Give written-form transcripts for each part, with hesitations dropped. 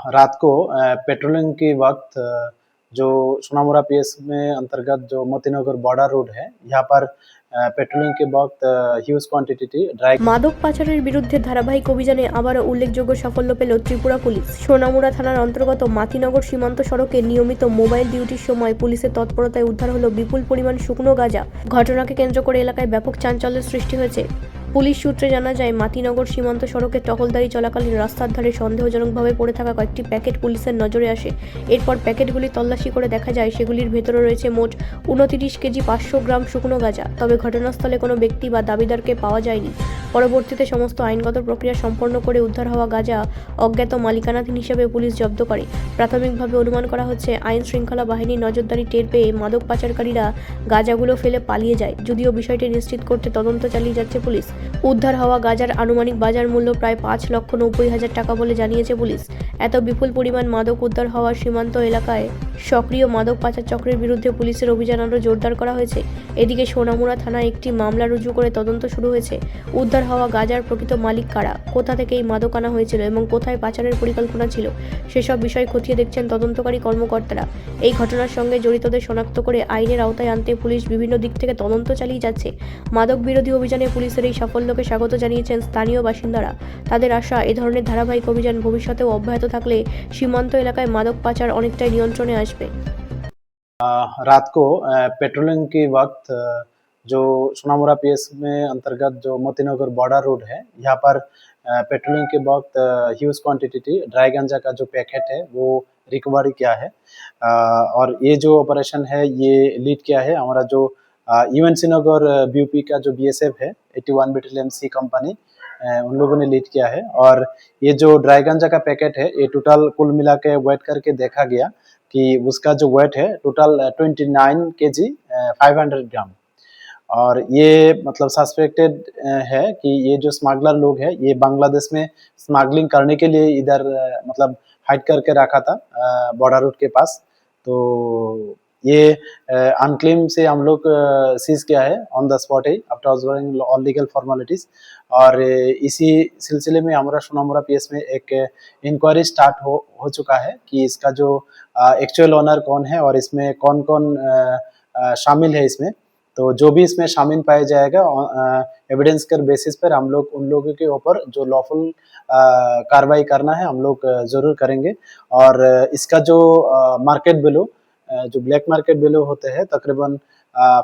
रात को पेट्रोलिंग के वक्त जो सोनामुरा पीएस में अंतर्गत जो मोतीनगर बॉर्डर रोड है, यहाँ पर पेट्रोलिंग के वक्त হিউজ কোয়ান্টিটি ড্রাই মাদক পাচারের বিরুদ্ধে ধারাবাহিক অভিযানে আবারও উল্লেখযোগ্য সাফল্য পেল ত্রিপুরা পুলিশ। সোনামুড়া থানার অন্তর্গত মাতিনগর সীমান্ত সড়কে নিয়মিত মোবাইল ডিউটির সময় পুলিশের তৎপরতায় উদ্ধার হলো বিপুল পরিমাণ শুকনো গাঁজা। ঘটনাকে কেন্দ্র করে এলাকায় ব্যাপক চাঞ্চল্যের সৃষ্টি হয়েছে। পুলিশ সূত্রে জানা যায়, মাতিনগর সীমান্ত সড়কে টহলদারি চলাকালীন রাস্তার ধারে সন্দেহজনকভাবে পড়ে থাকা কয়েকটি প্যাকেট পুলিশের নজরে আসে। এরপর প্যাকেটগুলি তল্লাশি করে দেখা যায় সেগুলির ভেতরে রয়েছে মোট 29 কেজি 500 গ্রাম শুকনো গাঁজা। তবে ঘটনাস্থলে কোনো ব্যক্তি বা দাবিদারকে পাওয়া যায়নি। পরবর্তীতে সমস্ত আইনগত প্রক্রিয়া সম্পন্ন করে উদ্ধার হওয়া গাঁজা অজ্ঞাত মালিকানাধীন হিসেবে পুলিশ জব্দ করে। প্রাথমিকভাবে অনুমান করা হচ্ছে, আইন শৃঙ্খলা বাহিনীর নজরদারি টের পেয়ে মাদক পাচারকারীরা গাঁজাগুলো ফেলে পালিয়ে যায়। যদিও বিষয়টি নিশ্চিত করতে তদন্ত চালিয়ে যাচ্ছে পুলিশ। উদ্ধার হওয়া গাঁজার আনুমানিক বাজার মূল্য প্রায় 5,90,000 টাকা বলে জানিয়েছে পুলিশ। এত বিপুল পরিমাণ মাদক উদ্ধার হওয়ার সীমান্ত এলাকায় সক্রিয় মাদক পাচার চক্রের বিরুদ্ধে পুলিশের অভিযান আরও জোরদার করা হয়েছে। এদিকে সোনামুড়া থানায় একটি মামলা রুজু করে তদন্ত শুরু হয়েছে। উদ্ধার হওয়া গাঁজার প্রকৃত মালিক কারা, কোথা থেকে এই মাদক আনা হয়েছিল এবং কোথায় পাচারের পরিকল্পনা ছিল, সেসব বিষয় খতিয়ে দেখছেন তদন্তকারী কর্মকর্তারা। এই ঘটনার সঙ্গে জড়িতদের শনাক্ত করে আইনের আওতায় আনতে পুলিশ বিভিন্ন দিক থেকে তদন্ত চালিয়ে যাচ্ছে। মাদক বিরোধী অভিযানে পুলিশের এই সাফল্যকে স্বাগত জানিয়েছেন স্থানীয় বাসিন্দারা। তাদের আশা, এ ধরনের ধারাবাহিক অভিযান ভবিষ্যতেও অব্যাহত থাকলে সীমান্ত এলাকায় মাদক পাচার অনেকটাই নিয়ন্ত্রণে আসবে। रात को पेट्रोलिंग के वक्त जो सोनामुरा पीएस में अंतर्गत जो मोतीनगर बॉर्डर रोड है, यहाँ पर पेट्रोलिंग के वक्त ह्यूज क्वांटिटी ड्राई गांजा का जो पैकेट है वो रिकवरी किया है। और ये जो ऑपरेशन है ये लीड किया है हमारा जो यूएनसी नगर बीयूपी का जो बीएसएफ है 81 बटालियन सी कंपनी, उन लोगों ने लीड किया है। और ये जो ड्राई गांजा का पैकेट है ये टोटल कुल मिला के वेट करके देखा गया कि उसका जो वेट है टोटल 29 केजी 500 ग्राम। और ये मतलब सस्पेक्टेड है कि ये जो स्मगलर लोग हैं ये बांग्लादेश में स्मगलिंग करने के लिए इधर मतलब हाइड करके रखा था बॉर्डर रूट के पास। तो ये अनक्लेम से हम लोग सीज किया है on the spot he after observing all legal formalities. और इसी सिलसिले में हमारा सोनामुरा पीएस में एक इंक्वायरी स्टार्ट हो चुका है कि इसका जो एक्चुअल ओनर कौन है और इसमें कौन कौन शामिल है इसमें। तो जो भी इसमें शामिल पाया जाएगा एविडेंस के बेसिस पर हम लोग उन लोगों के ऊपर जो लॉफुल कार्रवाई करना है हम लोग ज़रूर करेंगे। और इसका जो मार्केट वैल्यू जो ब्लैक मार्केट वैल्यू होते हैं तकरीबन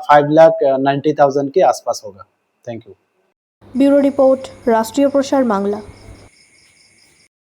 5,90,000 के आसपास होगा। Thank you. ব্যুরো রিপোর্ট, রাষ্ট্রীয় প্রসার বাংলা।